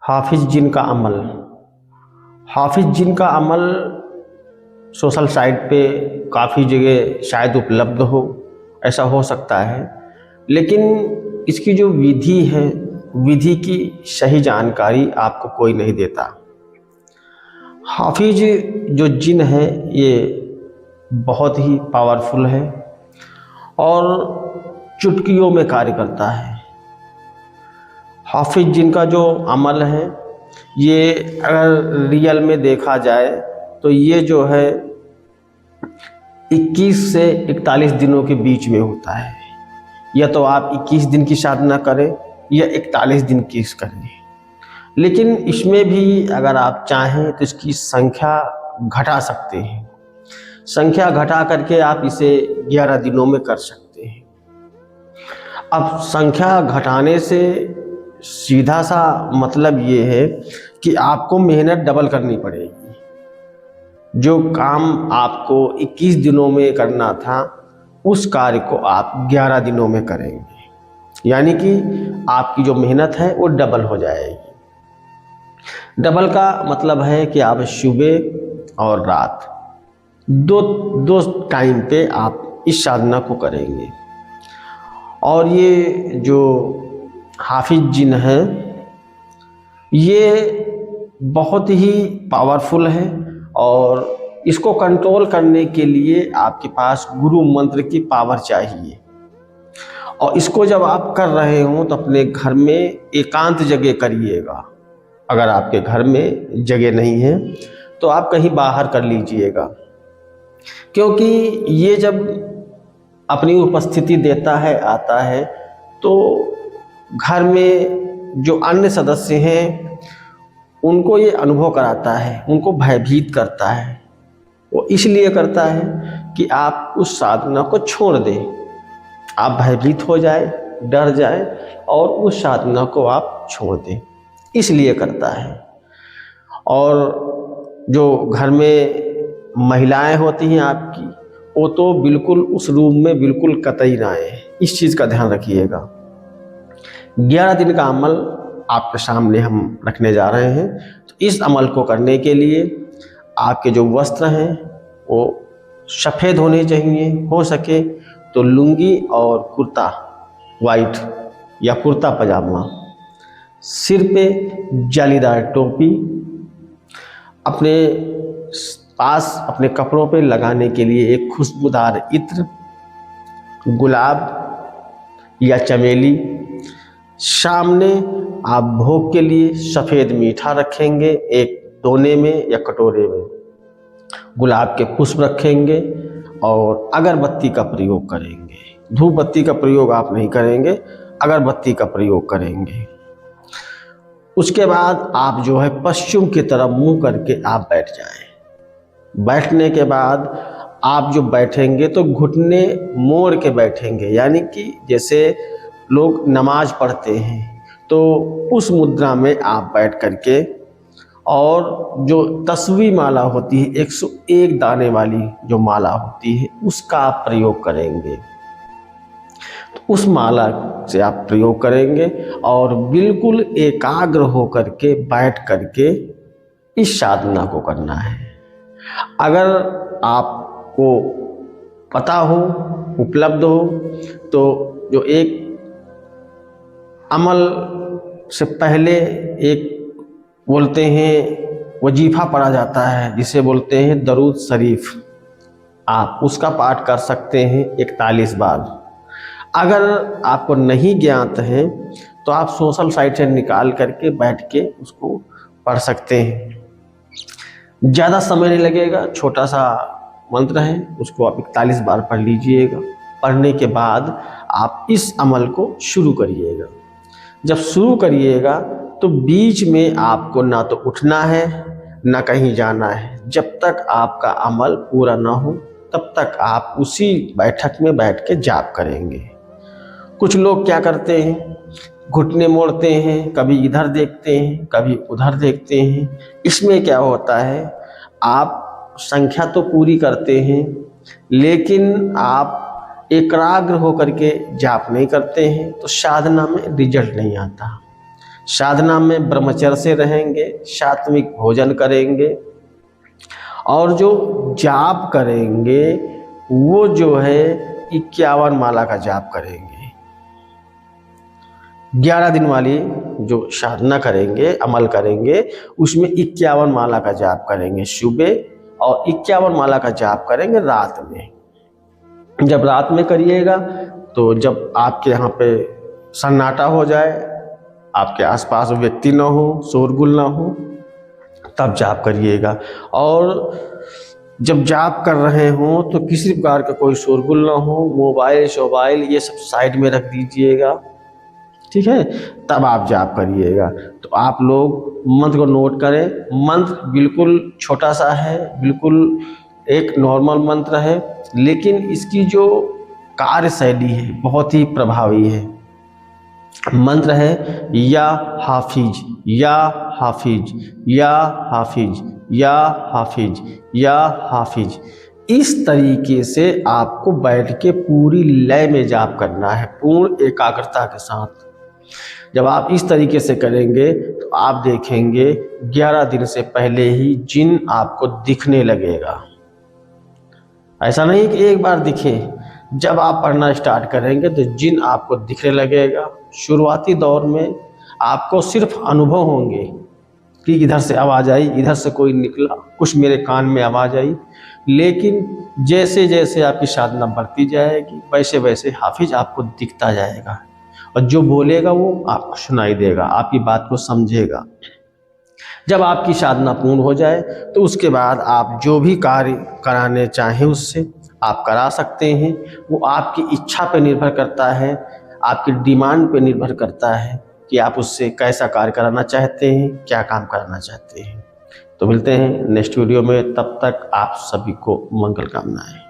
हाफिज जिन का अमल। हाफिज जिन का अमल social site पे काफ़ी जगह शायद उपलब्ध हो, ऐसा हो सकता है, लेकिन इसकी जो विधि है, विधि की सही जानकारी आपको कोई नहीं देता। हाफिज जो जिन है ये बहुत ही पावरफुल है और चुटकियों में कार्य करता है। हाफिज जिन का जो अमल है ये अगर रियल में देखा जाए तो ये जो है 21 से 41 दिनों के बीच में होता है। या तो आप 21 दिन की साधना करें या 41 दिन की करें, लेकिन इसमें भी अगर आप चाहें तो इसकी संख्या घटा सकते हैं। संख्या घटा करके आप इसे 11 दिनों में कर सकते हैं। अब संख्या घटाने से सीधा सा मतलब ये है कि आपको मेहनत डबल करनी पड़ेगी। जो काम आपको 21 दिनों में करना था उस कार्य को आप 11 दिनों में करेंगे, यानी कि आपकी जो मेहनत है वो डबल हो जाएगी। डबल का मतलब है कि आप सुबह और रात दो टाइम पे आप इस साधना को करेंगे। और ये जो हाफिज जिन है ये बहुत ही पावरफुल है और इसको कंट्रोल करने के लिए आपके पास गुरु मंत्र की पावर चाहिए। और इसको जब आप कर रहे हो तो अपने घर में एकांत जगह करिएगा। अगर आपके घर में जगह नहीं है तो आप कहीं बाहर कर लीजिएगा, क्योंकि ये जब अपनी उपस्थिति देता है, आता है, तो घर में जो अन्य सदस्य हैं उनको ये अनुभव कराता है, उनको भयभीत करता है। वो इसलिए करता है कि आप उस साधना को छोड़ दें, आप भयभीत हो जाए, डर जाए और उस साधना को आप छोड़ दें, इसलिए करता है। और जो घर में महिलाएं होती हैं आपकी, वो तो बिल्कुल उस रूम में बिल्कुल कतई ना आए, इस चीज़ का ध्यान रखिएगा। 11 दिन का अमल आपके सामने हम रखने जा रहे हैं। तो इस अमल को करने के लिए आपके जो वस्त्र हैं वो सफ़ेद होने चाहिए, हो सके तो लुंगी और कुर्ता वाइट या कुर्ता पजामा, सिर पे जालीदार टोपी, अपने पास अपने कपड़ों पे लगाने के लिए एक खुशबूदार इत्र, गुलाब या चमेली। सामने आप भोग के लिए सफ़ेद मीठा रखेंगे, एक दोने में या कटोरे में गुलाब के पुष्प रखेंगे और अगरबत्ती का प्रयोग करेंगे। धूप बत्ती का प्रयोग आप नहीं करेंगे, अगरबत्ती का प्रयोग करेंगे। उसके बाद आप जो है पश्चिम की तरफ मुंह करके आप बैठ जाएं। बैठने के बाद आप जो बैठेंगे तो घुटने मोड़ के बैठेंगे, यानी कि जैसे लोग नमाज पढ़ते हैं तो उस मुद्रा में आप बैठ करके, और जो तस्वीर माला होती है 101 दाने वाली जो माला होती है उसका आप प्रयोग करेंगे। तो उस माला से आप प्रयोग करेंगे और बिल्कुल एकाग्र होकर के बैठ करके इस साधना को करना है। अगर आपको पता हो, उपलब्ध हो, तो जो एक अमल से पहले एक बोलते हैं वजीफा पढ़ा जाता है जिसे बोलते हैं दरूद शरीफ, आप उसका पाठ कर सकते हैं 41 बार। अगर आपको नहीं ज्ञात है तो आप सोशल साइट से निकाल करके बैठ के उसको पढ़ सकते हैं। ज़्यादा समय नहीं लगेगा, छोटा सा मंत्र है, उसको आप 41 बार पढ़ लीजिएगा। पढ़ने के बाद आप इस अमल को शुरू करिएगा। जब शुरू करिएगा तो बीच में आपको ना तो उठना है ना कहीं जाना है। जब तक आपका अमल पूरा ना हो तब तक आप उसी बैठक में बैठ के जाप करेंगे। कुछ लोग क्या करते हैं, घुटने मोड़ते हैं, कभी इधर देखते हैं, कभी उधर देखते हैं। इसमें क्या होता है, आप संख्या तो पूरी करते हैं लेकिन आप एकाग्र होकर के जाप नहीं करते हैं, तो साधना में रिजल्ट नहीं आता। साधना में ब्रह्मचर्य से रहेंगे, सात्विक भोजन करेंगे और जो जाप करेंगे वो जो है 51 माला का जाप करेंगे। 11 दिन वाली जो साधना करेंगे, अमल करेंगे, उसमें 51 माला का जाप करेंगे सुबह और 51 माला का जाप करेंगे रात में। जब रात में करिएगा तो जब आपके यहाँ पे सन्नाटा हो जाए, आपके आसपास व्यक्ति ना हो, शोरगुल ना हो, तब जाप करिएगा। और जब जाप कर रहे हो तो किसी प्रकार का कोई शोरगुल ना हो, मोबाइल ये सब साइड में रख दीजिएगा, ठीक है, तब आप जाप करिएगा। तो आप लोग मंत्र को नोट करें। मंत्र बिल्कुल छोटा सा है, बिल्कुल एक नॉर्मल मंत्र है, लेकिन इसकी जो कार्यशैली है बहुत ही प्रभावी है। मंत्र है या हाफिज, या हाफिज, या हाफिज, या हाफिज, या हाफिज। इस तरीके से आपको बैठ के पूरी लय में जाप करना है, पूर्ण एकाग्रता के साथ। जब आप इस तरीके से करेंगे तो आप देखेंगे 11 दिन से पहले ही जिन आपको दिखने लगेगा। ऐसा नहीं कि एक बार दिखे, जब आप पढ़ना स्टार्ट करेंगे तो जिन आपको दिखने लगेगा। शुरुआती दौर में आपको सिर्फ अनुभव होंगे कि इधर से आवाज़ आई, इधर से कोई निकला, कुछ मेरे कान में आवाज़ आई, लेकिन जैसे जैसे आपकी साधना बढ़ती जाएगी वैसे वैसे हाफिज आपको दिखता जाएगा और जो बोलेगा वो आपको सुनाई देगा, आपकी बात को समझेगा। जब आपकी साधना पूर्ण हो जाए तो उसके बाद आप जो भी कार्य कराने चाहें उससे आप करा सकते हैं। वो आपकी इच्छा पे निर्भर करता है, आपकी डिमांड पे निर्भर करता है कि आप उससे कैसा कार्य कराना चाहते हैं, क्या काम कराना चाहते हैं। तो मिलते हैं नेक्स्ट वीडियो में, तब तक आप सभी को मंगल कामनाएं।